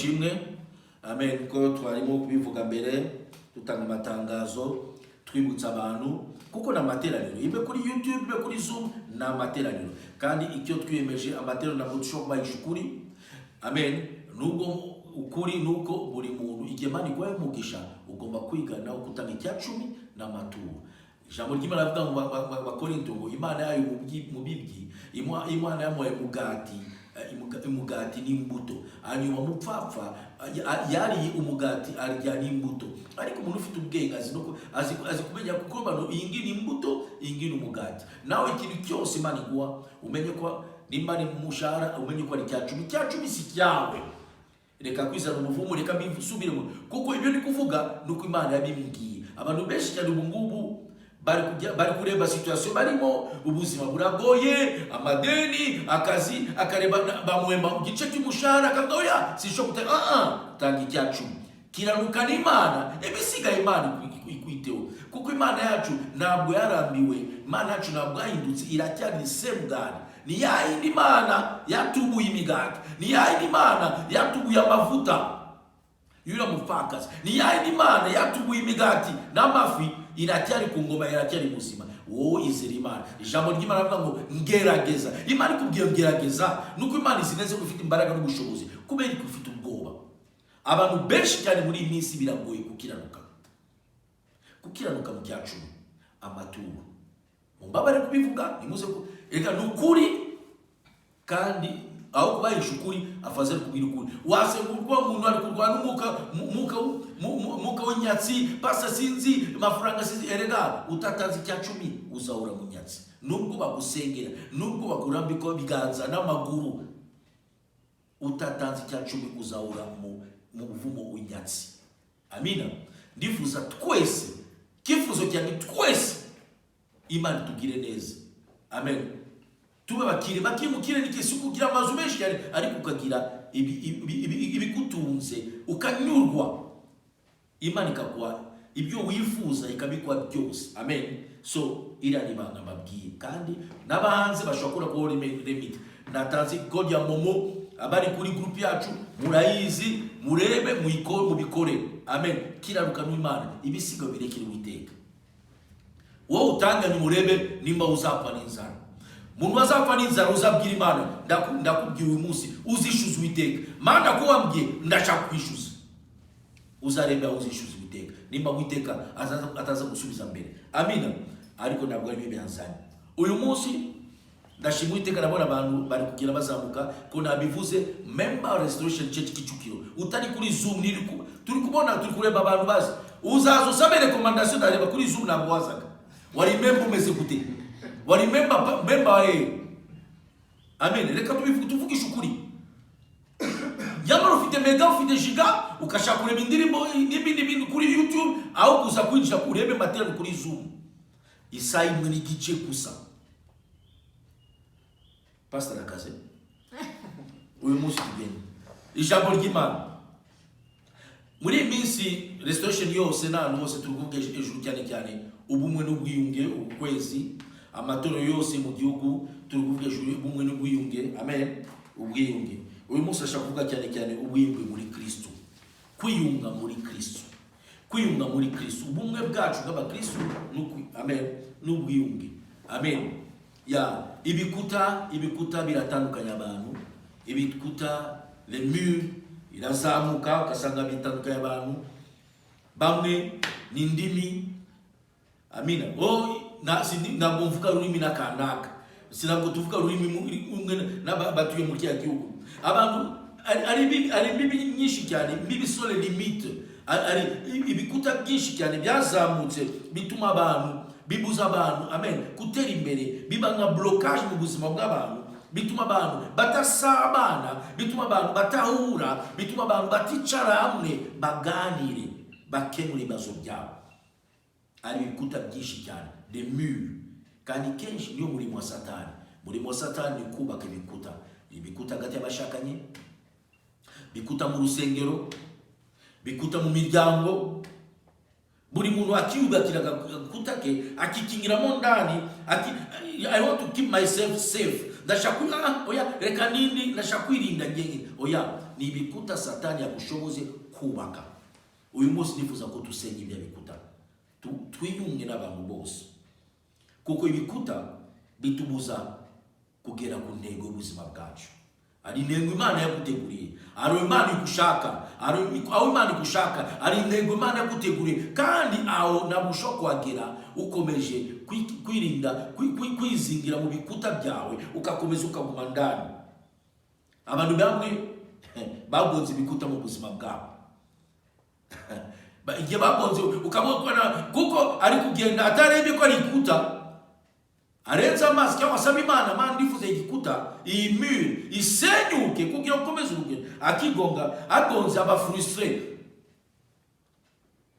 shimwe. Amen. Ko twarimo kubivuga mbere tutanga amatangazo twibutsa abantu kuko na materaniro ibe kuri YouTube ibe kuri Zoom na materaniro kandi icyo twiyemeje amateraniro na mutushobora ishukuri. Amen. Nubwo ukuri nuko buri muntu igemani kwa umugisha ugomba kwigana ukutanga icyacumi na maturo. Ijambo ry'Imana avuga ngo Bakorinto ngo Imana yayo mubibyi Imana yamuhaye umugati n'imbuto hanyuma mupfapfa yari umugati arya n'imbuto ariko umuntu ufite ubwenge azi kumenya kuko bano iyi ngi n'imbuto iyi ngi n'umugati nawe ikintu cyose Imana iguha umenye ko nimba ni mushahara umenye ko ari cyacumi si cyawe. Reka kwizana umuvumo reka mbisubiremo kuko ibyo ni kuvuga nuko Imana yabimbwiye. Abantu benshi cyane ubungubu bari kureba situation barimo ubuzima buragoye amadeni akazi akareba bamuhemba mu gice cy'umushahara akagoya sisho tanga icyacumi kiranuka n'Imana ebisigaye Imana ikwiteho kuko Imana yacu ntabwo yarambiwe. Imana yacu ntabwo yahindutse iracyari same God. Ni yindi Imana yatubuye imigati, ni yindi Imana yatubuye amavuta yura mupfakazi, ni yindi Imana yatubuye imigati n'amafi iracyari ku ngoma iracyari muzima. Wowe izera Imana. Ijambo ry'Imana rivuga ngo ngerageza. Imana ikubwiye ngerageza nuko Imana izineze ko ufite imbaraga n'ubushobozi kubera ko ufite ubwoba. Abantu benshi cyane muri iyi minsi biragoye kukiranuka mu cyacumi amaturo. Mumbabare kubivuga nimuze ko ega nukuri kandi aho kubahisha ukuri afaze kubira ukuri. Wasengurwa umuntu ari kurwana umuka w'inyatsi pasa sinzi amafaranga sinzi erega utatanze icyacumi uzahura mu nyatsi nubwo bagusengera nubwo bakurambika biganza n'amaguru utatanze icyacumi uzahura mu buvumo w'inyatsi. Amina. Ndifuza twese kifuzo cyane twese Imana tugire neza. Amen. Tube bakimukire n'ikisi kugira amazu menshi cyane ariko ukagira ibigutunze ukanyurwa. Imana ikakuha ibyo wifuza ikabikwa byose. Amen. So irani banga babwiye kandi n'abahanze bashobora kuba remit natanze code ya Momo abari kuri group yacu murayizi murebe mubikore. Amen. Kiraruka n'Imana ibisigo birekere witeka. Wowe utanganye murebe nimba uzapfa n'inzara. Muntu azapfa n'inzara uzabwira Imana ndakubwiye uyu munsi uzishuza Uwiteka. Mana ko wambwiye ndashaka kwishuza. Uzareba uzishuza Uwiteka. Nimba Uwiteka ataza gusubiza mbere. Amina. Ariko ntabwo ari bibi yanzanye. Uyu munsi ndashimira Uwiteka nabona abantu bari kugira bazamuka ko nabivuze Member Restoration Church Kicukiro. Utari kuri Zoom turi kubona turi kureba abantu bazi. Uzazo usabe recommendation ndareba kuri Zoom ntabwo wazaga. Wari member umeze gute? Wari member Amen. Reka tuvugisha ukuri. Yamara ufite mega ufite giga ukashaka kureba indirimbo n'ibindi kuri YouTube aho kuza kwinjira kurebe material kuri Zoom. Isayi imwe n'igice gusa. Pastor akaze. Uyu munsi tugende. Ijambo ry'Imana. Muri minsi restoration yose n'ahantu hose turuvuga ejuru cyane ubumwe n'ubwiyunge ukwezi amatoro yose mu gihugu turuvuga ejuru ubumwe n'ubwiyunge. Amen. Ubwiyunge uyu munsi ashaka kuvuga cyane ubwiyunge muri Kristo. Kwiyunga muri Kristo. Kwiyunga muri Kristo. Ubumwe bwacu bw'abakristo Amen. N'ubwiyunge. Amen. Ya ibikuta biratandukanya abantu. Ibikuta les murs irazamuka ukasanga bitandukanya abantu. Bamwe n'indimi. Amina. Ntabwo mvuga ururimi n'akanaka. Sinabwo tuvuga ururimi umwe n'abatuye mu kya gihugu. Abantu ari bibi nyinshi cyane, bibi sole limite. Ari ibikuta byinshi cyane byazamutse bituma abantu bibuza abantu amen kutera imbere biba nka blocage mu buzima bw'abantu. Bituma abantu batasabana, bituma abantu batahura, bituma abantu baticara hamwe baganire bakemura ibibazo byabo. Ari ibikuta byinshi cyane, des murs. Kandi kenshi niyo muri Satani. Muri Satani ni kubaka ibikuta. Ibikuta hagati y'abashakanye, bikuta mu rusengero, bikuta mu miryango. Buri muntu akiyubakira gakuta ke akikingiramo ndani I want to keep myself safe. Ndashaka oya reka nindi ndashaka kwirinda ngenge. Oya ni ibikuta satani yagushoboze kubaka. Uyu munsi nifuza ko tusenya ibyo bikuta, twiyunge n'abantu bose, kuko ibikuta bitubuza kugera ku ntego y'ubuzima bwacu. Ari intego Imana yaguteguriye, ari Imana igushaka, aho Imana igushaka, ari intego Imana yaguteguriye, kandi aho nabusho kwagera ukomeje kwirinda kwizingira mu bikuta byawe, ukakomeza ukaguma ndani. Abantu bamwe bagonze ibikuta mu buzima bwabo. Igihe bagonze ukabona kuko ari kugenda atarebe ko ari ikuta, arenza amazi cyangwa asaba Imana, Mana ndifuza igikuta, iyi mur isenyuke kugira ukomeze urugendo, akigonga agonze aba frustré.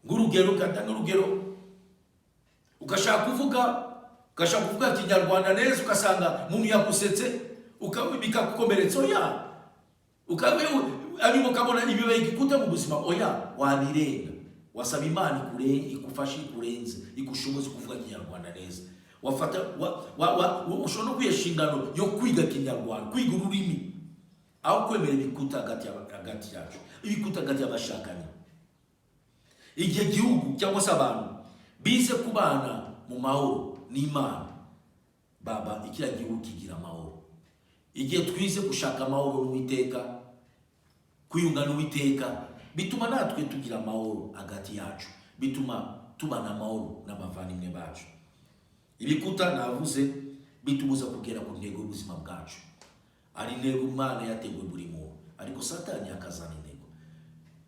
Ngurugero katanga urugero, ugashaka kuvuga Kinyarwanda neza, ukasanga umuntu yakusetse, bikakukomeretsa. Oya, ukabona ibibaye igikuta mu buzima. Oya, wabirenga, wasaba Imana ikufashe, ikurenze, ikushoboze kuvuga Kinyarwanda neza. Wafata ushobora no kwiyeshingano yo kwiga Kinyarwanda, kwiga ururimi, aho kwemera ibikuta hagati yacu, ibikuta hagati y'abashakanye. Igihe gihugu cyangwa se abantu bize kubana mu mahoro n'Imana, baba ikira gihugu kigira amahoro. Igihe twize gushaka amahoro n'Uwiteka, kwiyunga n'Uwiteka, bituma natwe tugira amahoro hagati yacu, bituma tubana amahoro n'abavandimwe bacu. Ibikuta navuze bitubuza kugera ku ntego y'ubuzima bwacu. Ari intego Imana yateguye buri muntu, ariko satani yakazana intego.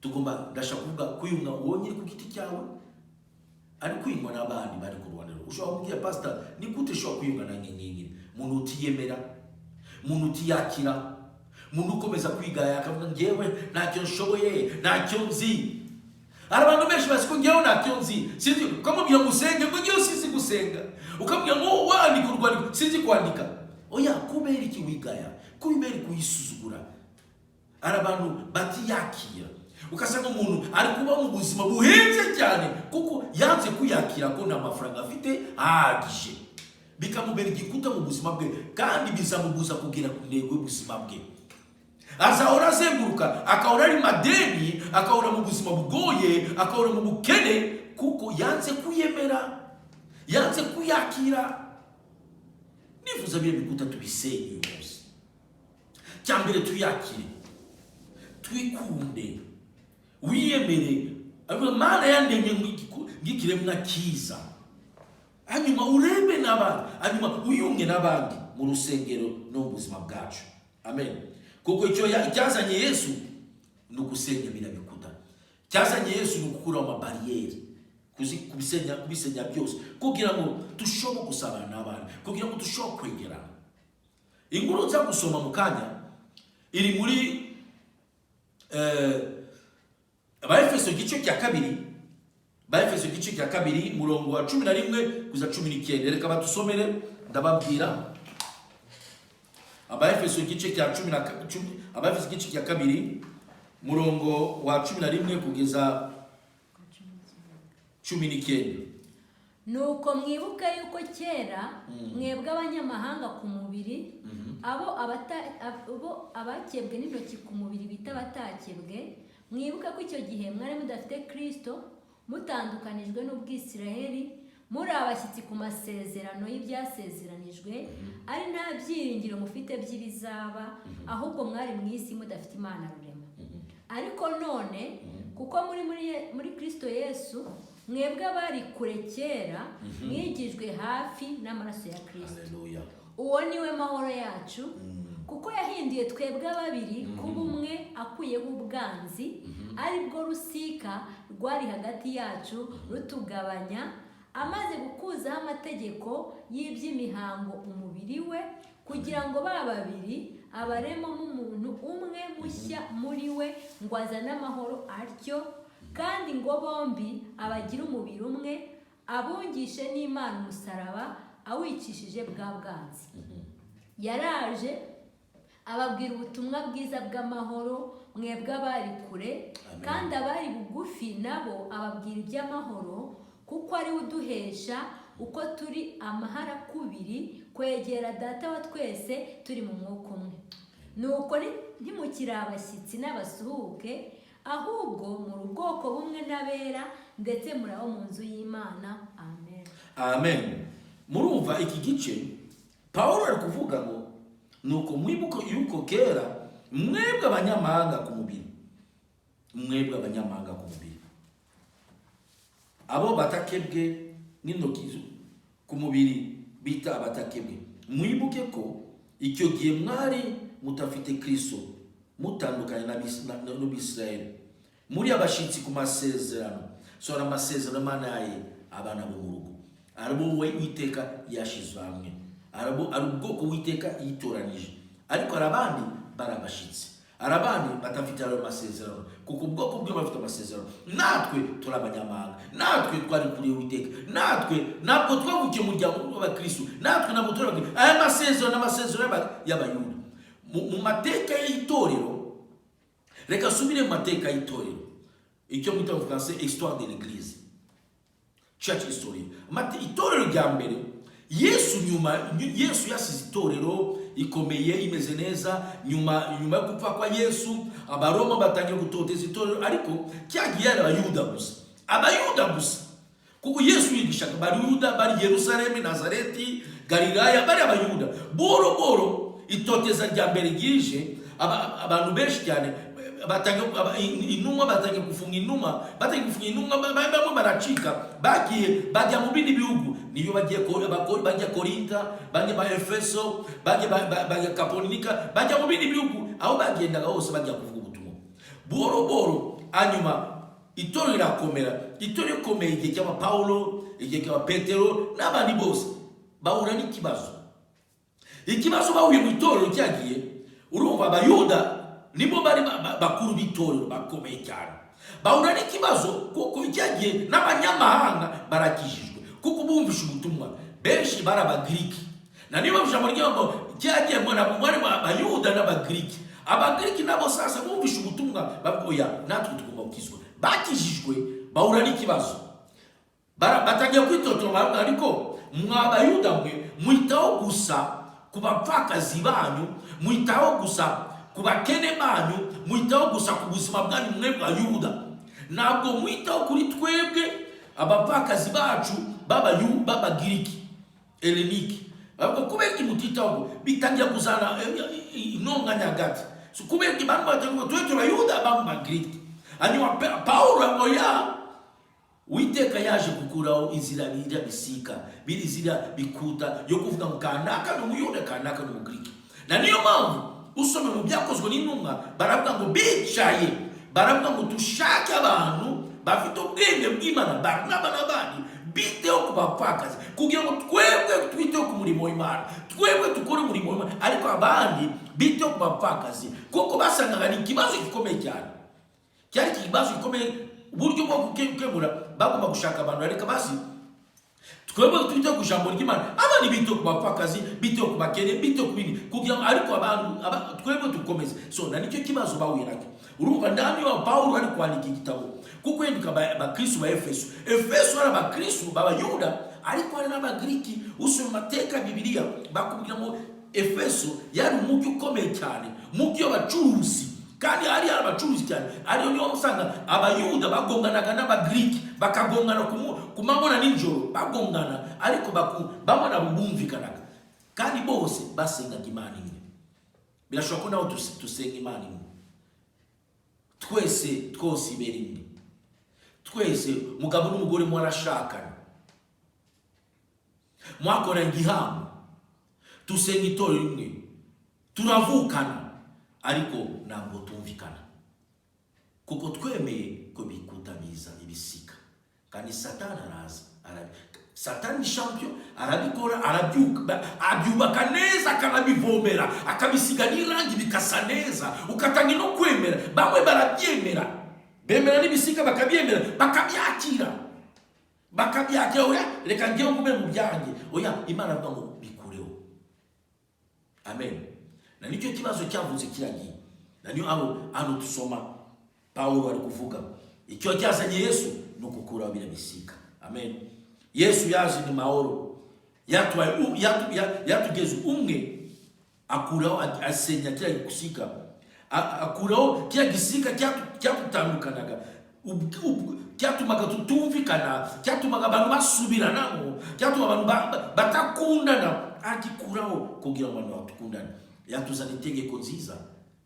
Tugomba ndashaka kuvuga kwiyunga wonyine ku giti cyawe, ari kwiyunga n'abandi bari ku ruhande. Ushobora kubwira pastor, ni gute ushobora kwiyunga na nyine umuntu utiyemera, umuntu utiyakira, umuntu ukomeza kwigaya akavuga ngewe ntacyo nshoboye, ntacyo nzi. Hari abantu benshi bazi ko ngewe ntacyo nzi, sinzi ukamubwira musenge ngo ngewe sinzi gusenga, ukamubwira ngo wandika urwandiko sinzi kwandika. Oya, kubera iki wigaya? Kubera kuyisuzugura. Hari abantu batiyakira, ukasanga umuntu ari kuba mu buzima buhenze cyane kuko yanze kuyakira ko nta mafaranga afite ahagije, bikamubera igikuta mu buzima bwe, kandi bizamubuza kugera ku ntego y'ubuzima bwe. Azahora azenguruka, akahora ari madeni, akahora mu buzima bugoye, akahora mu bukene, kuko yanze kuyemera, yanze kuyakira. Nifuza bire bikuta tubisenye uyu munsi. Cyambere tuyakire, twikunde, wiyemere, Imana yandemye ngikiremwa cyiza. Hanyuma urebe n'abandi, hanyuma uyunge n'abandi mu rusengero no mu buzima bwacu. Amen. Kuko icyo cyazanye Yesu ni ugusenya biriya bikuta. Cyazanye Yesu ni ugukuraho amabariyeri, kubisenya byose, kugira ngo dushobore gusabana n'abandi, kugira ngo dushobore kwegerana. Inkuru nza gusoma mu kanya iri muri Abaefeso igice cya kabiri, Abaefeso igice cya kabiri murongo wa 11 kuza 19. Reka batusomere ndababwira. Abaefeso igice cya 10, Abaefeso igice cya kabiri murongo wa 11 kugeza 19. Nuko mwibuke yuko kera mwebwe abanyamahanga ku mubiri, abo abakebwe n'intoki ku mubiri bita batakebwe, mwibuke ko icyo gihe mwari mudafite Kristo, mutandukanijwe n'Ubwisiraheli, muri abashyitsi ku masezerano y'ibyasezeranijwe, ari nta byiringiro mufite by'ibizaba, ahubwo mwari mu isi mudafite Imana rurema. Ariko none kuko muri Kristo Yesu, mwebwe abari kure kera mwigijwe hafi n'amaraso ya Kristo. Haleluya. Uwo niwe mahoro yacu, kuko yahinduye twebwe babiri kuba umwe, akuyeho ubwanzi, ari bwo rusika rwari hagati yacu rutugabanya, amaze gukuzaho amategeko y'iby'imihango umubiri we, kugira ngo ba babiri abaremo nk'umuntu umwe mushya muri we, ngo azane amahoro atyo, kandi ngo bombi abagira umubiri umwe, abungishe n'Imana umusaraba awicishije bwa bwanzi. Yaraje ababwira ubutumwa bwiza bw'amahoro, mwebwe abari kure, kandi abari bugufi nabo ababwira iby'amahoro, kuko ari uduhesha uko turi amaharakubiri kwegera Data wa twese turi mu mwuka umwe. ntimukiri abashyitsi n'abasuhuke, ahubwo muri ubwoko bumwe n'abera, ndetse muri abo mu nzu y'Imana. Amen. Amen. Murumva iki gice Paulo ari kuvuga ngo nuko mwibuko yuko kera mwebwe abanyamahanga ku mubiri, mwebwe abanyamahanga ku mubiri, abo batakebwe n'intoki ku mubiri bita abatakebwe, mwibuke ko icyo gihe mwari mutafite Kristo, mutandukanye n'Abisirayeli, muri abashitsi ku masezerano. Sora amasezerano manaye abana bo mu rugo, arabo we Uwiteka yashize hamwe, arabo ari ubwoko Uwiteka yitoranije, ariko arabandi barabashitsi, arabandi batafite ayo masezerano, kuko ubwoko bwe bafite amasezerano. Natwe turi abanyamahanga, natwe twari kuri Uwiteka, natwe ntabwo twavukiye mu muryango w'Abakristo, natwe ntabwo turi Abakristo. Aya masezerano y'Abayuda mu mateka y'itorero. Reka subire mu mateka y'itorero, icyo mwita mu français histoire de l'église, church history. Itorero rya mbere, Yesu yasize itorero ikomeye imeze neza. Nyuma yo gupfa kwa Yesu, Abaroma batangiye gutoteza itorero, ariko cyagiye ari Abayuda gusa, kuko Yesu yigishaga Abayuda bari Yerusalemu, Nazareti, Galilaya, bari Abayuda. Boro itoteza rya mbere ryije abantu benshi cyane, intumwa batangiye gufunga intumwa, bamwe baracika, bajya mu bindi bihugu. Niyo bajya Korinta, bajya Efeso, bajya Kaponika, bajya mu bindi bihugu. Aho bagendaga hose bajya kuvuga ubutumwa. Boro hanyuma itorero rirakomera. Itorero rikomeye igihe cy'aba Paulo, igihe cy'aba Petero n'abandi bose bahura n'ikibazo. Ikibazo bahuye mu itorero cyagiye, urumva Abayuda nibo bari bakuru b'itorero bakomeye cyane, bahura n'ikibazo kuko cyagiye n'abanyamahanga barakijijwe, kuko bumvisha ubutumwa. Benshi bari Abagiriki, na niba ijambo ryabo cyagiye muri Abayuda n'Abagiriki. Abagiriki nabo sasa bumvisha ubutumwa, bavuga natwe tugomba gukizwa. Bakijijwe bahura n'ikibazo, batangiye kwitotoma, ariko mw'Abayuda mwe mwitaho gusa ku bapfakazi banyu, mwitaho gusa ku bakene banyu, mwitaho gusa ku buzima bwanyu mwebwe Abayuda, ntabwo mwitaho kuri twebwe abapfakazi bacu b'Abagiriki Heleniki. Ahubwo kubera mutitaho bitangira kuzana intonganya hagati. So kubera abantu batangiye twebwe Abayuda b'Abagiriki. Hanyuma Paulo Uwiteka yaje gukuraho inzira bisika, birizira bikuta yo kuvuga ngo kanaka n'Umuyuda, kanaka n'Umugiriki. Na niyo mpamvu usome mu byakozwe n'intumwa baravuga ngo bicaye, baravuga ngo dushake abantu bafite ubwenge bw'Imana, Barnaba n'abandi, biteho ku bapfakazi, kugira ngo twebwe twiteho ku murimo w'Imana, twebwe dukore umurimo w'Imana, ariko abandi biteho ku bapfakazi, kuko basangaga ni ikibazo gikomeye cyane. Cyari ikibazo gikomeye, uburyo bwo gukemura bagomba gushaka abantu reka basi twebwe twite ku ijambo ry'Imana, abandi bito ku bapfakazi, bito ku bakene, bito ku bindi, kugira ngo ariko abantu twebwe dukomeze. So na nicyo kibazo bahuye nacyo. Urumva ndani wa Paulo ari kwandika igitabo, kuko yenduka Abakristo ba Efeso ari Abakristo b'Abayuda, ariko ari n'Abagiriki. Usoma mateka Bibiliya bakubwira ngo Efeso yari umujyi ukomeye cyane, umujyi w'abacuruzi, kandi ari abacuruzi cyane. Ariyo niyo usanga Abayuda bagonganaga n'Abagiriki, bakagongana ku manywa n'ijoro, bagongana, ariko babona bumvikanaga, kandi bose basengaga Imana imwe. Birashoboka ko nawe dusenga Imana imwe, twese ibere imwe, twese umugabo n'umugore mwarashakana, mwakoranye igihango, dusenga itorero rimwe, turavukana, ariko ntabwo tumvikana, kuko twemeye ko bikuta biza ibisika. Kandi Satani Satani ni champion, arabikora, abyubaka neza, akanabivomera, akabisiga n'irangi bikasa neza, ukatanga no kwemera. Bamwe barabyemera, bemera n'ibisika, bakabyemera, bakabyakira, oya reka ngiye ngume mu byanjye, oya Imana avuga ngo bikureho. Amen. Na nicyo kibazo cyavutse kiragiye. Na niyo hano tusoma Paulo ari kuvuga icyo cyazanye Yesu no gukuraho bira bisika. Amen. Yesu yaje ni mahoro, yatugeze umwe, akuraho asenya kira gusika, akuraho kiya gisika cyatutandukanaga, cyatumaga tutumvikana, cyatumaga abantu basubiranamo, cyatuma abantu batakundana, agikuraho kugira ngo abantu batukundane. Yatuzana itegeko nziza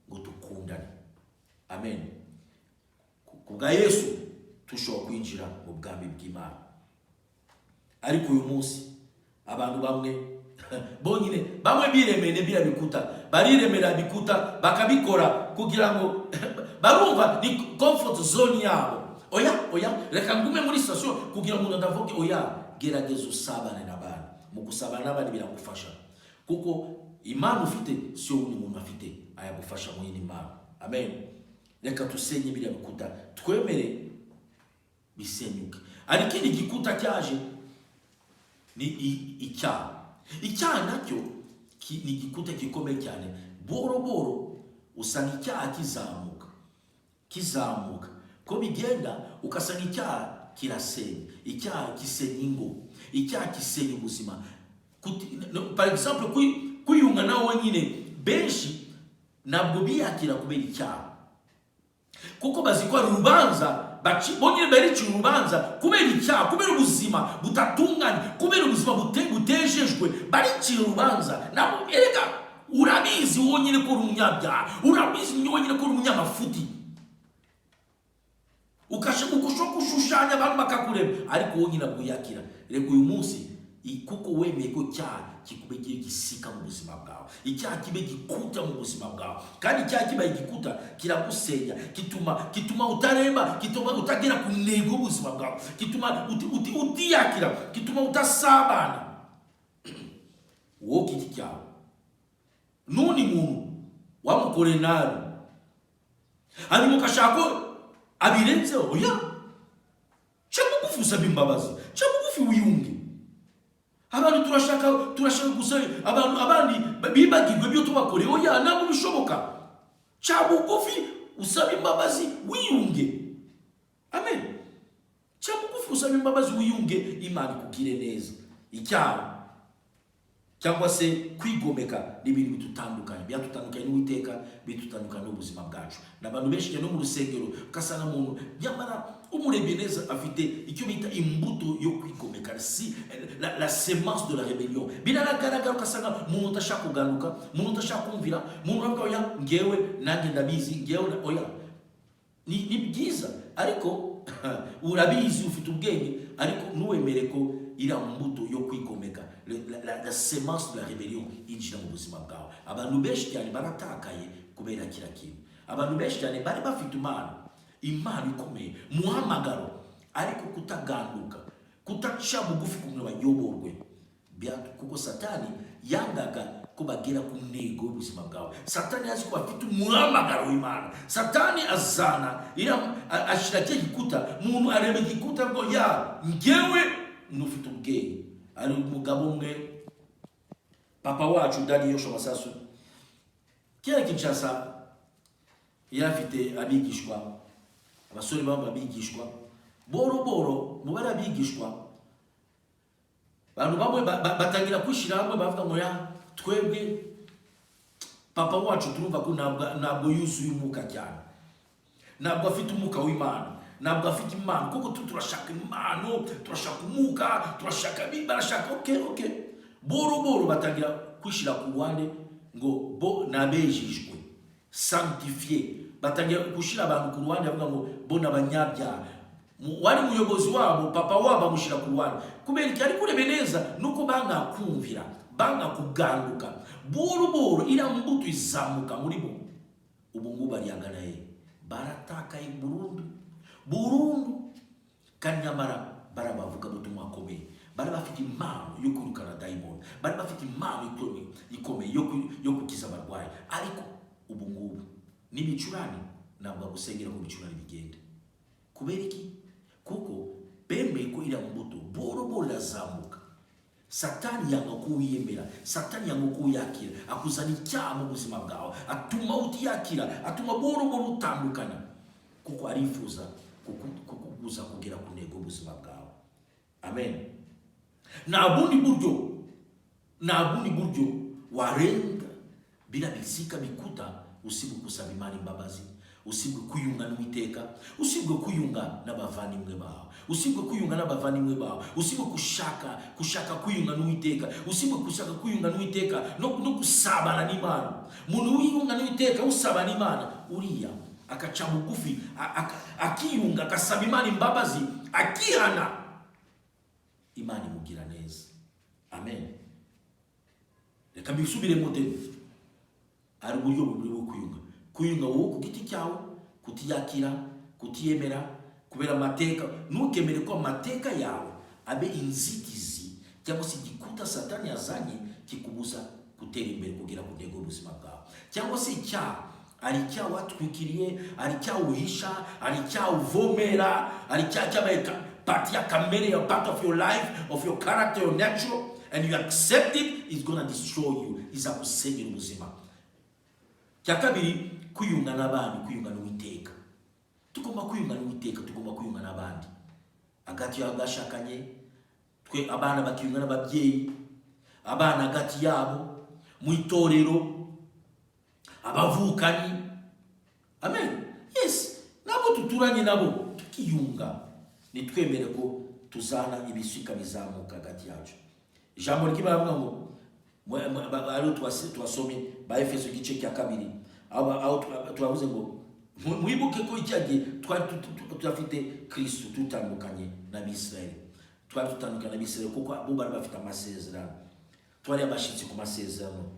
ngo tukundane. Amen. Kubwa Yesu tushobora kwinjira mu bwami bw'Imana. Ariko uyu munsi abantu bamwe bonyine bamwe biremene birabikuta, bariremera bikuta bakabikora kugira ngo barumva ni comfort zone yabo. Oya reka ngume muri station kugira ngo ndavuge oya, gerageza usabane n'abantu. Mu gusabana n'abandi biragufasha, kuko Imana ufite sio umuntu afite ayagufasha mu yindi Imana. Amen. Reka tusenye birabikuta, twemere bisenyuke. Ariko ikindi gikuta cyaje ni icyaha. Icyaha nacyo ni igikuta gikomeye cyane. Boro usanga icyaha kizamuka ko bigenda, ukasanga icyaha kirasenya, icyaha kisenya ingo, icyaha kisenya ubuzima. Par exemple kwiyunga nawe wenyine benshi ntabwo biyakira kubera icyaha, kuko bazikora urubanza bonyine barica urubanza kubera icyaha, kubera ubuzima butatunganye, kubera ubuzima butejejwe, baricira urubanza. Nabo erega urabizi wonyine ko uri umunyabyaha, urabizi wonyine ko uri umunyamafuti, ukashaka gushushanya abantu bakakureba, ariko wonyine bwiyakira. Rego uyu munsi kuko wemeye ko icyaha kikube gisika mu buzima bwawe, icyaha kibe gikuta mu buzima bwawe, kandi icyaha kiba igikuta kiragusenya, kituma utaremba, kituma utagera ku ntego y'ubuzima bwawe, kituma utiyakira, kituma utasabana. Wowe iki cyaha nuni muntu wamukore nabi, hanyuma ukashaka abirenzeho, oya cyangwa kufusa bimbabazi, cyangwa kufi wiyunge. Abantu turashaka gusa abandi bibagirwe byo tubakoreye, oya ntabwo bishoboka. Cyangwa kufi usaba imbabazi wiyunge. Amen. Cyangwa kufi usaba imbabazi wiyunge, Imana ikugire neza. Icyaha cyangwa se kwigomeka n'ibintu bitutandukanye, byatutandukanye n'Uwiteka, bitutandukanye n'ubuzima bwacu. N'abantu benshi no mu rusengero ukasanga umuntu nyamara umurebye neza afite icyo bita imbuto yo kwigomeka, si la semence de la rébellion. Biragaragara ukasanga umuntu utashaka kugaruka, umuntu utashaka kumvira, umuntu avuga oya ngewe nanjye ndabizi, ngewe oya. Ni byiza, ariko urabizi ufite ubwenge, ariko nuwemere ko ira mbuto yo kwigomeka, la semence de la rébellion injira mu buzima bwawe. Abantu benshi cyane baratakaye kubera kira kintu. Abantu benshi cyane bari bafite Imana ikomeye, muhamagaro, ariko kutaganduka, kutaca bugufi kumwe bayoborwe. Kuko Satani yangaga ko bagera ku ntego y'ubuzima bwawe. Satani azi ko bafite umuhamagaro w'Imana. Satani azana ashira gikuta, umuntu areba igikuta ngo ya ngewe nufite ubwenge. Ari umugabo umwe, papa wacu Daniel Shomasasu, kera Kinshasa yafite abigishwa, abasore baba abigishwa, boro mu bari abigishwa, abantu bamwe batangira kwishira hamwe bavuga ngo ya twebwe papa wacu turumva ko ntabwo yuzuye umwuka cyane, ntabwo afite umwuka w'Imana, ntabwo afite Imana, kuko turashaka impano, turashaka umwuka, turashaka barashaka okay. Boro batangira kwishira ku ruhande ngo bo nabejijwe, sanctifié, batangira gushira abantu ku ruhande bavuga ngo bo nabanyabyaha. Wari muyobozi wabo, papa wabo amushira ku ruhande, kubera iki ari kurebe neza nuko banga kumvira, banga kuganduka. Boro ira mbuto izamuka muri bo, ubu ngubu bariyanganaye, baratakaye burundu. Kandi nyamara barabavuga butumwa akomeye, bari bafite impano yo kwirukana daimoni, bari bafite impano ikomeye yo gukiza abarwayi. Ariko ubu ngubu n'ibicurane ntabwo gusengera ngo ibicurane bigende. Kubera iki? Kuko bemeye ko ira mbuto boro irazamuka. Satani yanga kuwiyemera, Satani yanga kuwiyakira, akuzana icyaha mu buzima bwawe, atuma utiyakira, atuma boro utandukana, kuko arifuza kukuguza kugera ku ntego y'ubuzima bwawe. Amen. Nta bundi buryo warenga bila bisika bikuta usibwe kusaba Imana imbabazi, usibwe kwiyunga n'Uwiteka, usibwe kwiyunga n'abavandimwe bawe, usibwe kwiyunga n'abavandimwe bawe, usibwe kushaka kwiyunga n'Uwiteka, usibwe kushaka kwiyunga n'Uwiteka no gusabana n'Imana. Umuntu wiyunga n'Uwiteka usabana n'Imana, uriya akaca bugufi, akiyunga, agasaba Imana imbabazi, akihana, Imana imugira neza. Amen. Reka mbisubire mutego. Ari uburyo bubiri bwo kwiyunga. Kwiyunga wowe ku giti cyawe, kutiyakira, kutiyemera, kubera amateka. Ntukemere ko amateka yawe abe inzitizi cyangwa se igikuta Satani yazanye kikubuza gutera imbere kugira ku ntego y'ubuzima bwawe. Cyangwa se icyaha, ari icyaha watwikiriye, ari icyaha uhisha, ari icyaha uvomera, ari icyaha cyabaye part ya kamere, ya part of your life, of your character, your nature, and you accept it, it's gonna destroy you. Izagusenyera ubuzima. Cya kabiri, kwiyunga n'abandi, kwiyunga n'Uwiteka. Tugomba kwiyunga n'Uwiteka, tugomba kwiyunga n'abandi. Hagati y'abashakanye, twe abana bakiyunga n'ababyeyi, abana hagati yabo, mu itorero, abavukanye. Amen. Yes, nabo tuturanye nabo tukiyunga. Nitwemere ko tuzana ibisika bizamuka hagati yacu. Ijambo ry'Imana ngo ari twasome ba Efeso igice cya 2, aho twavuze ngo mwibuke ko icyagiye twafite Kristo tutandukanye n'Abisirayeli. Twari tutandukanye n'Abisirayeli kuko bo bari bafite amasezerano. Twari abashitsi ku masezerano.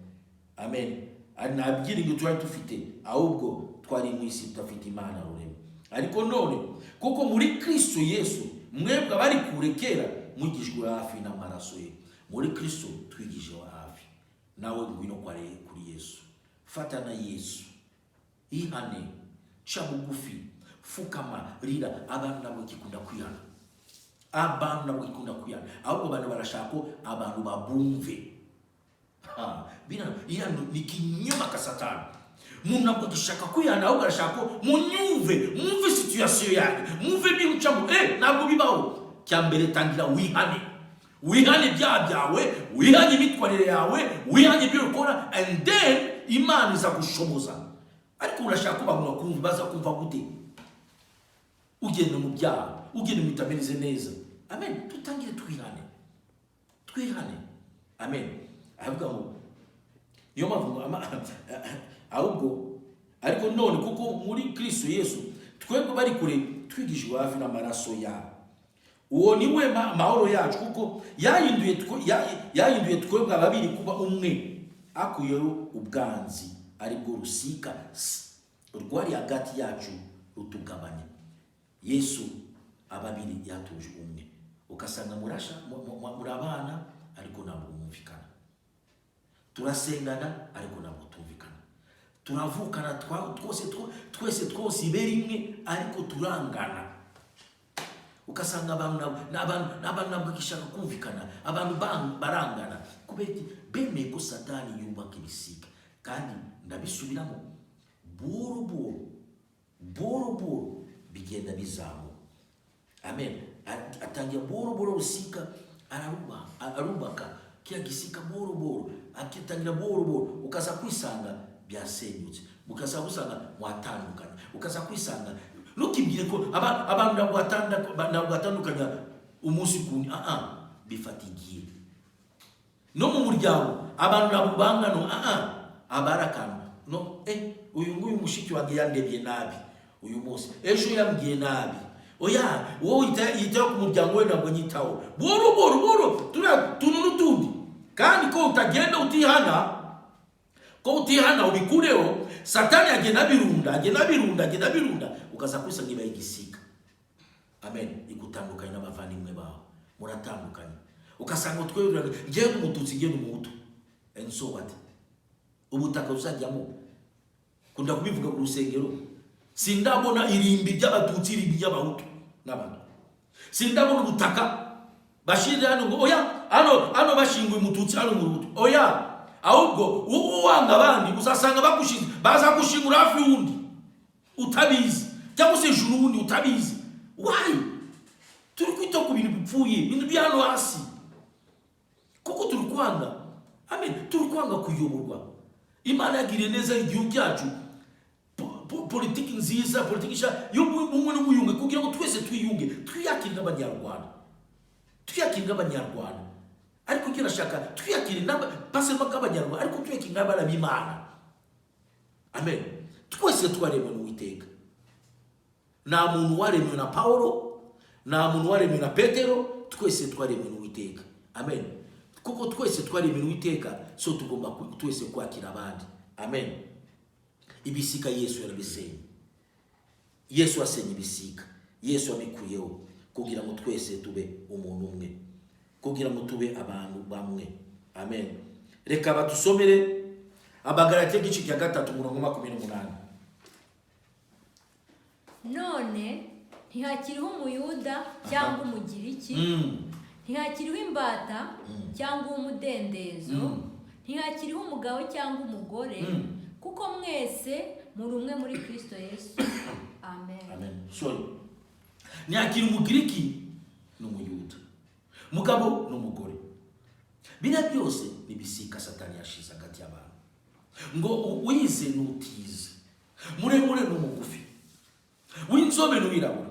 Amen. Ari nabyiringo twari dufite, ahubwo twari mu isi tudafite Imana rurema. Ariko none kuko muri Kristo Yesu mwebwe bari kurekera mwigishwe hafi n'amaraso ye. Muri Kristo twigishwe hafi. Nawe ngwino kuri Yesu. Fata na Yesu. Ihane, chabugufi, fukama, rira, abantu nabo kikunda kwihana. Abantu nabo kikunda kwihana. Ahubwo abantu barashaka abantu babumve. Bina ihano ni kinyoma ka Satani. Umuntu nabwo gishaka kwihana, ahubwo arashaka mwumve situation yanyu, mwumve bimucamo. Ntabwo bibaho. Cyambere tangira wihane. Wihane byawe, wihane imitwarire yawe, wihane ibyo ukora, and then Imana iza gushoboza. Ariko urashaka kuba mu kumva, baza kumva gute? Ugende mu byaha, ugende mutameze neza. Amen. Tutangire twihane. Amen. Avuga ngo niyo mpamvu ahubwo ariko none kuko muri Kristo Yesu twebwe bari kure twigishwa hafi n'amaraso yawe. Uwo niwe mahoro yacu kuko yahinduye twebwe ababiri kuba umwe, akuyeho ubwanzi ari bwo rusika rwari hagati yacu rutugabanya. Yesu ababiri yatuje umwe. Ukasanga muri abana ariko ntabwo mwumvikana. Turasengana ariko ntabwo tumvikana. Turavukana twese ibere imwe ariko turangana. Ukasanga abantu ntabwo gishaka kumvikana, abantu barangana kubera bemeye ko Satani yubaka ibisiga. Kandi ndabisubiramo, boro bigenda bizamuka. Amen. Atangira boro rusika, arubaka kia gisika boro, akitangira boro, ukaza kwisanga byasenyutse, ukaza gusanga mwatandukanye, ukaza kwisanga nukibwire ko abantu ntabwo batandukanya umunsi kundi. Bifatigiye no mu muryango abantu ntabwo bangano. Abarakana no uyu nguyu mushiki wanjye yandebye nabi uyu munsi, ejo yambwiye nabi. Oya, wowe yitaho ku muryango we ntabwo nyitaho. Boro tunutundi. Kandi ko utagenda utihana ubikureho, Satani agenda birunda ukaza kwisanga ibaye igisiga. Amen. Igutandukanye n'abavandimwe bawe, muratandukanye. Ukasanga twebwe ngiye n'umututsi ngiye n'umuhutu, and so what? Ubutaka uzajyamo kunda kubivuga ku rusengero. Sindabona irimbi ry'abatutsi, irimbi ry'abahutu n'abantu. Sindabona ubutaka bashire hano ngo oya hano bashingwe umututsi hano umuhutu. Oya, ahubwo uwanga abandi uzasanga baza gushingura hafi y'undi utabizi, cyangwa se ijuru ubundi utabizi. Why? Turi kwita ku bintu bipfuye, ibintu byano hasi kuko turi kwanga. Amen. Turi kwanga kuyoborwa. Imana yagiriye neza igihugu cyacu, politiki nziza, politiki y'ubumwe n'ubuyunge, kugira ngo twese twiyunge, twiyakire n'abanyarwanda, twiyakire n'abanyarwanda, ariko icyo nashaka twiyakire pasema k'abanyarwanda, ariko twiyakire n'abana b'Imana. Amen. Twese twaremwe n'Uwiteka. Nta muntu waremwe na Paulo, nta muntu waremwe na Petero, twese twaremwe n'Uwiteka. Amen. Kuko twese twaremwe n'Uwiteka, so tugomba twese kwakira abandi. Amen. Ibisika Yesu yarabisenye. Yesu asenye ibisika. Yesu abikuyeho kugira ngo twese tube umuntu umwe, kugira ngo tube abantu bamwe. Amen. Reka batusomere Abagalatiya igice cya 3:28. None ntihakiriho umuyuda cyangwa umugiriki, ntihakiriho imbata cyangwa umudendezo, ntihakiriho umugabo cyangwa umugore, kuko mwese muri umwe muri Kristo Yesu. Amen. Amen. Sorry. Ntihakiri umugiriki n'umuyuda, mugabo n'umugore. Bina byose nibisika Satani yashize hagati y'abantu. Ngo wize n'utize, muremure n'umugufi, w'inzobe n'uwirabura,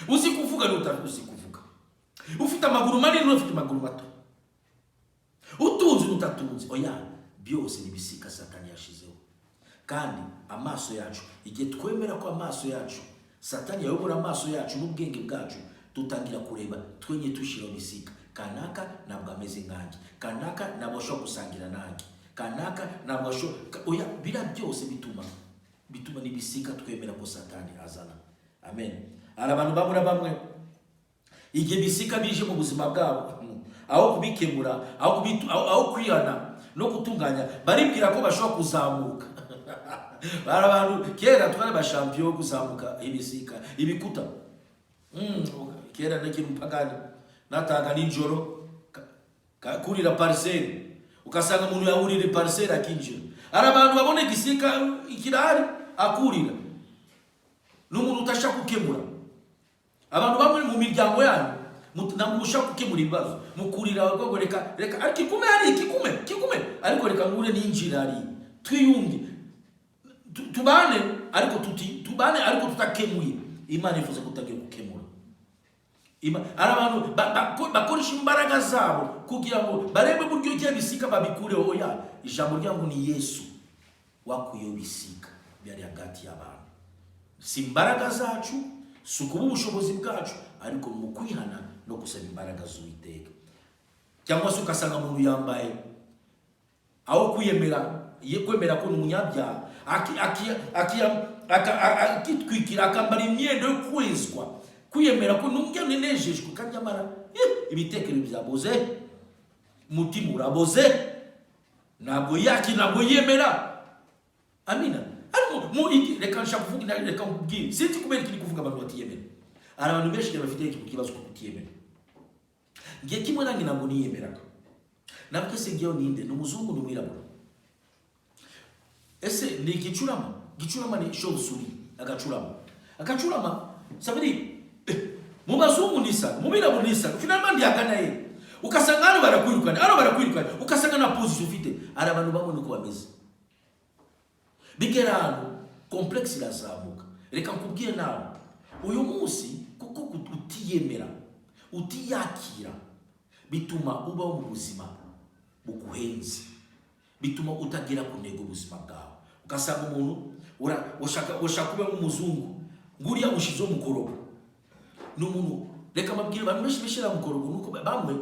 uzi kuvuga n'utazi kuvuga, ufite amaguru manini n'ufite amaguru mato, utunze n'utatunze. Oya, byose nibisika Satani yashizeho. Kandi amaso yacu, igihe twemera ko amaso yacu Satani yayobora amaso yacu n'ubwenge bwacu, tutangira kureba twenye tushiraho bisika. Kanaka ntabwo ameze nkanjye, kanaka ntabwo ashobora gusangira nanjye, kanaka ntabwo ashobora. Oya, bira byose bituma nibisika twemera ko Satani azana. Amen. Hari abantu bamwe igihe bisika bije mu buzima bwabo, aho kubikemura, aho kwihana no gutunganya, baribwira ko bashobora kuzamuka. Hari abantu kera twari bashampiyo kuzamuka ibisika, ibikuta. Kera nake mpagani nataga nijoro kurira parcelle, ukasanga umuntu yahurira parcelle akinjira. Hari abantu babone gisika ikirari akurira n'umuntu utashaka gukemura. Abantu bamwe mu miryango yanyu mushaka gukemura ibibazo, mukurira ngo reka ariko kikume ariko reka ngure ninjira ari twiyunge tubane ariko tutakemuye. Imana ifuza kutagira gukemura. Hari abantu bakoresha imbaraga zabo kugira ngo barebe buryo cyo bisika babikureho. Oya, ijambo ryangu ni Yesu wakuyeho bisika byari hagati y'abantu. Si imbaraga zacu, si ukuba ubushobozi bwacu, ariko mu kwihana no gusaba imbaraga z'Uwiteka. Cyangwa se ukasanga umuntu yambaye aho kwemera ko umunyabyaha akitwikira akambara imyenda yo kwezwa, kwiyemera ko nubwo nenejejwe kandi amara ibitekerezo byaboze, umutima uraboze, ntabwo yemera. Amina. Reka nshaka kuvuga, reka nkubwire, sinzi kubera iki kuvuga abantu batiyemera. Hari abantu benshi bafite ikibazo cyo kutiyemera. Ngiye kimwe nange ntabwo niyemeraga. Nabwo se ngiyeho ninde? Ni umuzungu n'umwirabura. Ese ni igicurama? Gicurama ni shosuri, agacurama sabiri mu bazungu nisa, mu birabura nisa, finalement ndiyagana ye. Ukasanga hano barakwirukana, ukasanga na position ufite. Hari abantu bamwe uko bameze. Bigerano complexe irazamuka. Reka nkubwire nawe, uyu munsi kuko utiyemera, utiyakira, bituma ubaho mu buzima buguhenze, bituma utagera ku ntego ubuzima bwawe. Ukasanga umuntu ushaka kuba umuzungu, nguriya ushizo mukorogo n'umuntu. Reka mabwire abantu benshi bishira mukorogo nuko bamwe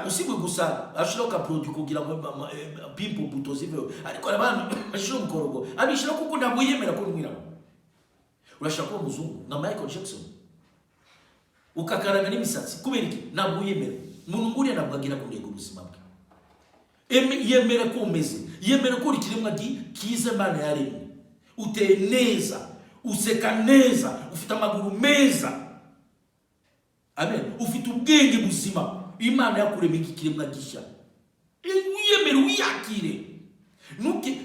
usibwe gusa ashira ka produit kugira ngo pimpo butozi vyo, ariko abantu bashira mukorogo abishira kuko ntabwo yemera ko mwirabo. Urashaka kuba umuzungu na Michael Jackson ukakaranga n'imisatsi kubera iki? Ntabwo yemera. Umuntu nguriya ntabwo agira ku ntego ubuzima bwe. Yemera ko umeze, yemera ko ikiremwa kiza Imana yaremye, uteye neza, useka neza, ufite amaguru meza. Amen. Ufite ubwenge buzima, Imana yakuremye ikiremwa gishya. Yemera uyakire.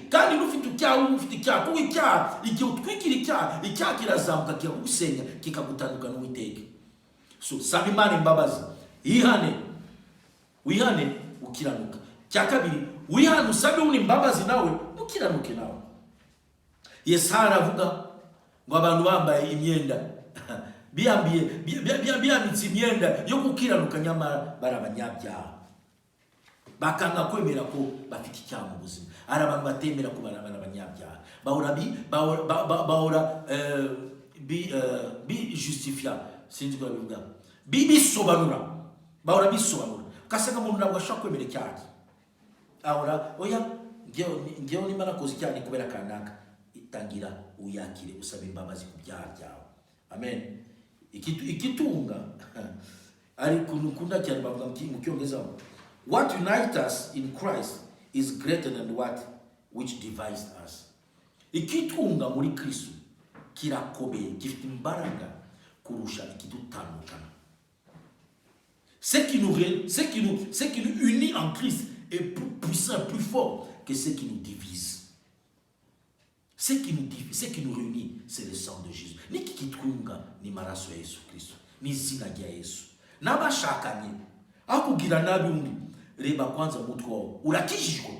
Kandi nufite icyaha, ufite icyaha, kuko icyaha igihe utwikira icyaha kirazamuka kikagusenya, kikagutandukana n'Uwiteka. So saba Imana imbabazi, wihane ukiranuka. Cya kabiri, wihane usabe uni imbabazi nawe ukiranuke nawe. Yesaya aravuga ngo abantu bambaye imyenda biyamitse imyenda yo gukiranuka nyamara bari abanyabyaha, bakanga kwemera ko bafite icyaha mu buzima. Ari abantu batemera ko bari abanyabyaha, bahora bijustifia, sinzi ko babivuga, bisobanura, bahora bisobanura. Ugasanga umuntu ntabwo ashaka kwemera icyaha, ahora oya ngewe nimba nakoze icyaha ni kubera kanaka. Itangira uyakire, usaba imbabazi ku byaha byawe. Amen. Ikitunga ari kunukunda cyane bavuga mu Cyongereza, what unites us in Christ is greater than what which divides us. Ikitunga muri Kristo kirakomeye, gifite imbaraga kurusha ikidutandukana. Ce qui nous unit en Christ est plus puissant, plus fort que ce qui nous divise. Ce qui nous réunit, c'est le sang de Jésus. Ni kikitunga ni maraso ya Yesu Kristo, ni zina rya Yesu. N'abashakanye aho kugira nabi undi, reba kwanza mutwe wawe, urakijijwe,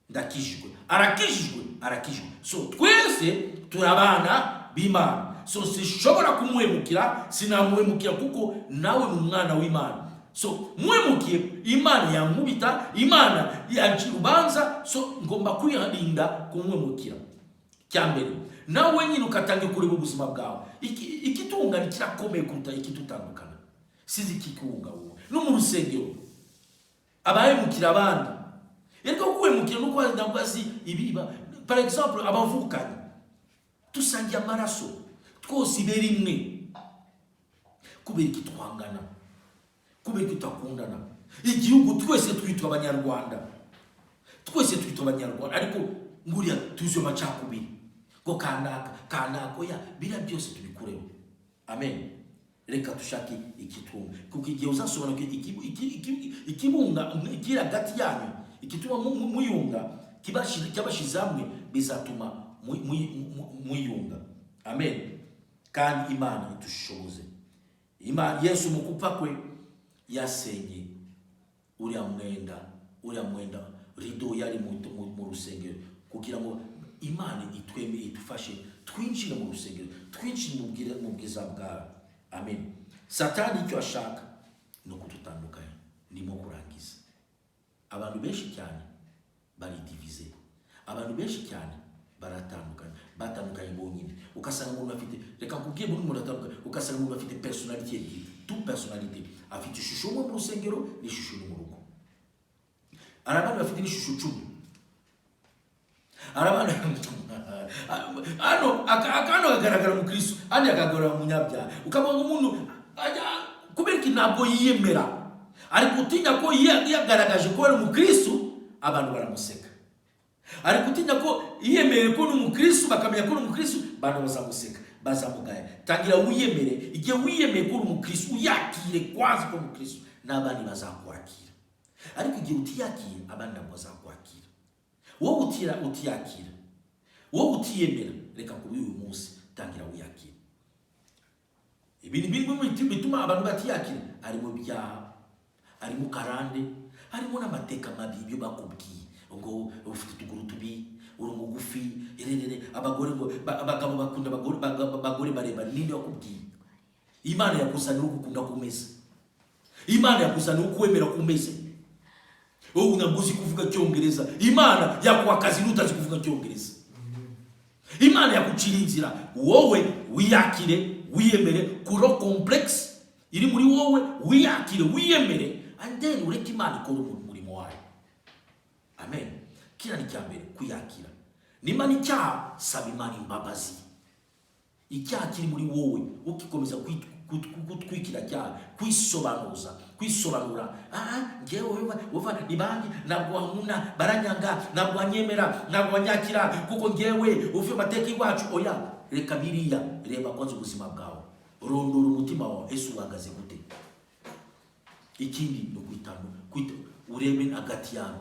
ndakijijwe, arakijijwe. So twese turabana b'Imana. So sishobora kumuhemukira, sinamuhemukira kuko nawe ni umwana w'Imana. So muhemukiye, Imana yankubita, Imana yancira urubanza, so ngomba kwirinda kumuhemukira. Cyambere nawe nyine ukatangira kureba ubuzima bwawe. Ikitunga ni kirakomeye kuruta ikidutandukana. Sizi ikikunga wowe no mu rusengero abahemukira abandi, eriko kuhemukira nuko ntabwo azi ibiba. Par exemple, abavukanye tusangiye amaraso, twose ibere imwe, kubera kitwangana, kubera kitakundana. Igihugu twese twitwa abanyarwanda, ariko nguriya tuzo macakubiri ngo kanaka oya, bira byose tubikureho. Amen. Reka tushake ikitunga, kuko igihe uzasobanura ikibunga kiri hagati yanyu, ikituma muyunga, kibashize hamwe, bizatuma muyunga. Amen. Kandi Imana idushoboze. Imana Yesu mu kupfa kwe yasenye uriya mwenda rido yari mu rusengero, kugira ngo Imana idufashe twinjire mu rusengero, twinjire mu bwiza bwawe. Amen. Satani icyo ashaka no kudutandukanya, ndimo kurangiza. Abantu benshi cyane bari divize, abantu benshi cyane batandukanye bonyine. Ukasanga umuntu afite, reka kubwiye muri umuntu atandukanye, ukasanga umuntu afite personality ebyiri, toute personnalité. Afite ishusho mu rusengero n'ishusho mu rugo. Arabana bafite n'ishusho 10. Arabana akano agaragara mu Kristo, andi akagaragara mu munyabyaha. Ukabona umuntu kubera ki ntabwo yiyemera, ariko utinya ko yagaragaje ko ari mu Kristo, abantu baramuseka. Ariko utinya ko yiyemere ko ni mu Kristo, bakamenya ko ni mu Kristo, abantu bazamuseka, bazamugaya. Tangira wiyemere, igihe wiyemeye ko ni mu Kristo, uyakire kwazi ko mu Kristo, n'abandi bazakwakira. Ariko igihe utiyakira, abandi ntabwo bazakwakira. Wowe utiyakira, wowe utiyemera, reka kuri uyu munsi tangira wiyakira. Ibintu bituma abantu batiyakira, harimo byaha, harimo karande, harimo n'amateka mabi ibyo bakubwiye, ngo ufite utuguru tubi, uri mugufi, abagabo bakunda abagore bareba. Ninde wakubwiye? Imana yakuzaniye ukukunda kumeza, Imana yakuzaniye ukwemera kumeza. Wowe unaguzi kuvuga Cyongereza, Imana yakuha akazi n'utazi kuvuga Cyongereza. Imana yakucira inzira, wowe wiyakire, wiyemere, kuro complex iri muri wowe, wiyakire, wiyemere, and then ureke Imana ikora umurimo wayo. Amen. Kira ni cyambere kuyakira. Nimba ni cyaha, saba Imana imbabazi. Icyaha kiri muri wowe, ukikomeza kutwikira cyaha, kwisobanura. Ngewe wova nibangi, ntabwo wankunda, baranyanga, ntabwo wanyemera, ntabwo wanyakira, kuko ngewe uvuye amateka iwacu. Oya, reka biriya, reba kwanza ubuzima bwawe, rondora umutima wawe, ese uhagaze gute. Ikindi no kwita urebe hagati yawe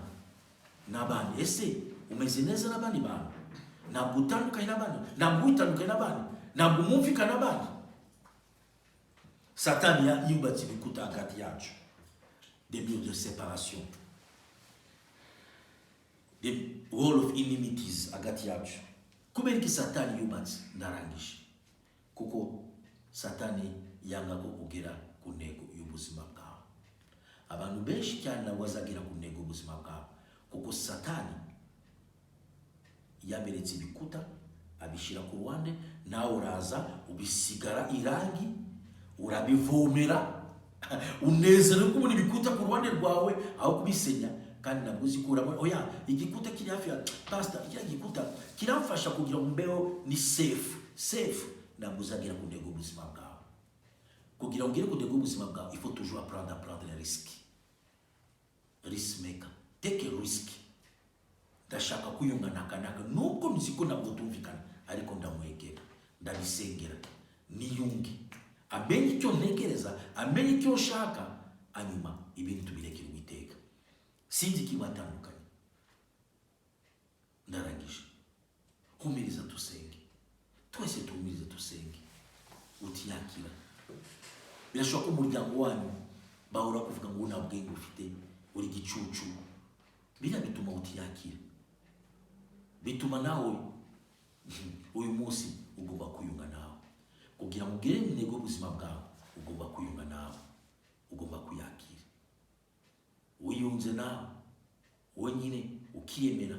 n'abandi, ese umeze neza n'abandi bantu? Ntabwo utandukanye n'abandi, ntabwo witandukanye n'abandi, ntabwo mwumvikana n'abandi. Satani yubatse ibikuta hagati yacu, des murs de séparation, des wall of inimities hagati yacu. kubera iki satani yubatse ndarangije kuko satani yanga ko ugera ku ntego y'ubuzima bwawe. Abantu benshi cyane nabo bazagera ku ntego y'ubuzima bwawe kuko satani yaberetse ibikuta abishyira ku ruhande, nawe uraza ubisigara irangi urabivomera unezerewe kubona ibikuta ku ruhande rwawe aho kubisenya. Kandi nabwo uzikuramo oya igikuta kiri hafi ya pastor, iki gikuta kiramfasha kugira ngo mbeho ni safe. Nabwo uzagera ku ntego y'ubuzima bwawe. Kugira ngo ugere ku ntego y'ubuzima bwawe il faut toujours apprendre les risques. Risk maker, take a risk. Ndashaka kuyunga nakanaka nubwo nziko nabwo tumvikana ariko ndamwegera ndabisengera niyunge amenye icyo ntekereza amenye icyo nshaka anyuma ibintu tubirekera Uwiteka. Sinzi kibatandukanye. Ndarangije. Humiriza tusenge. Twese tumiriza tusenge. Utiyakira. Birashoboka ko umuryango wanyu bahora kuvuga ngo nta bwenge ufite uri gicucu. Bira bituma utiyakira. Bituma nawe uyu munsi ugomba kuyunga nawe. Kugira ngo ugere mu ntego y'ubuzima bwawe ugomba kuyunga nawe. Ugomba kuyakira. Uyunze nawe wenyine ukiyemera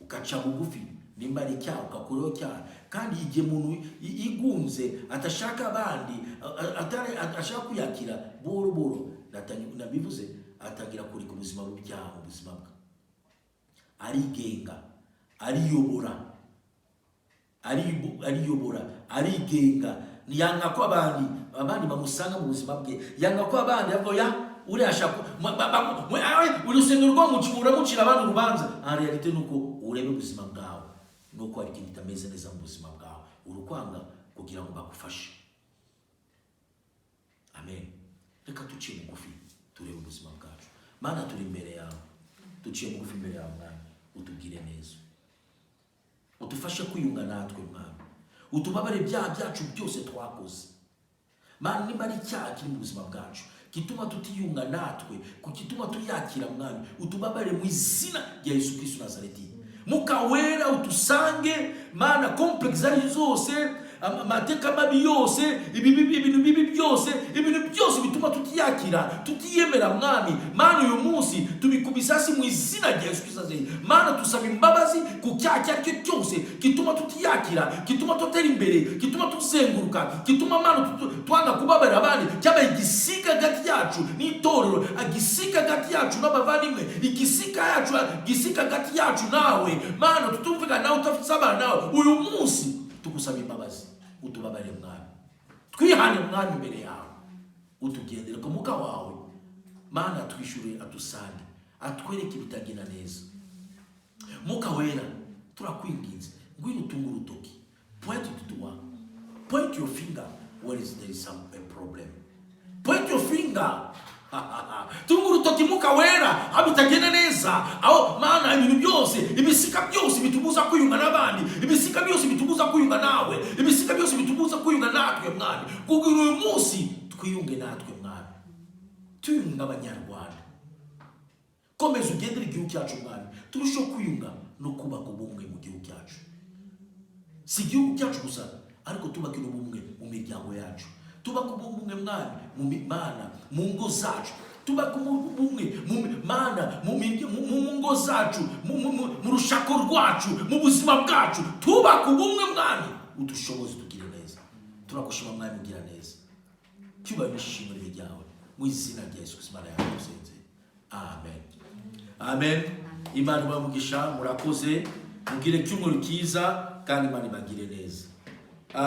ukaca bugufi nimba ari cyaha ukakureho cyaha. Kandi igihe umuntu igunze atashaka abandi ashaka kuyakira boro nabivuze atangira kureka ubuzima bw'ibyaha mu buzima bwe. Arigenga, arigenga. Yanga ko abandi bamusanga mu buzima bwe. Yanga ko abandi avuga uri ashaka urusengero rwo mucira abantu urubanza. En réalité nuko urebe ubuzima bwawe nuko ari ikintu kitameze neza mu buzima bwawe urukwanga kugira ngo bagufashe. Amen. Reka tuciye bugufi turebe ubuzima bwacu. Mana turi imbere yawe, tuciye bugufi imbere yawe Mwami, utubwire neza, utufashe kwiyunga natwe Mwami, utubabare ibyaha byacu byose twakoze. Mana nimba ari icyaha kiri mu buzima bwacu kituma tutiyunga natwe, kukituma tuyakira Mwami, utubabare mu izina rya Yesu Kristo Nazareti. Muka wera utusange Mana, complex ari zose, amateka mabi yose, ibintu byose bituma tutiyakira, tutiyemera Mwami. Mana uyu munsi tubikubisasi mu izina rya Yesu Kristo Nazareti. Mana tusaba imbabazi ku cyaha cyaricyo cyose kituma tutiyakira, kituma tutera imbere, kituma tuzenguruka, kituma Mana twanga kubabarira abandi, cyabaye igisika hagati yacu n'itorero, agisika hagati yacu n'abavandimwe, igisika hagati yacu nawe Mana, tutumvikana nawe, utafisaba nawe. Uyu munsi tugusaba imbabazi, utubabarire Mwami, twihane Mwami imbere yawe, utugendere ku muka wawe Mana, twishure atusange, atwereke ibitagenda neza. Muka wera turakwinginze ngwino utunga urutoki, point to the one, point your finger where there is a problem, point your finger. Tunga urutoki muka wera abitagenda neza aho Mana ibintu byose, ibisika byose bitubuza kwiyunga n'abandi, ibisika byose bitubuza kwiyunga nawe, ibisika byose bitubuza kwiyunga natwe Mwami. Kugira uyu munsi twiyunge natwe Mwami, tuyunga abanyarwanda. Komeza ugendere igihugu cyacu Mwami, turusheho kwiyunga no kubaka ubumwe mu gihugu cyacu. Si igihugu cyacu gusa ariko tubakira ubumwe mu miryango yacu, tubaka ubumwe Mwami mu Mana mu ngo zacu, tubaka ubumwe Mana mu ngo zacu, mu rushako rwacu, mu buzima bwacu, tubaka ubumwe Mwami. Udushoboze tugire neza. Turagushima Mwami, ugira neza. Cyubahiro n'ishimwe ryawe mu izina rya Yesu Kristo yawe usenze. Amen. Amen. Imana ibamugisha, murakoze, mugire cyumweru cyiza kandi Imana ibagire neza.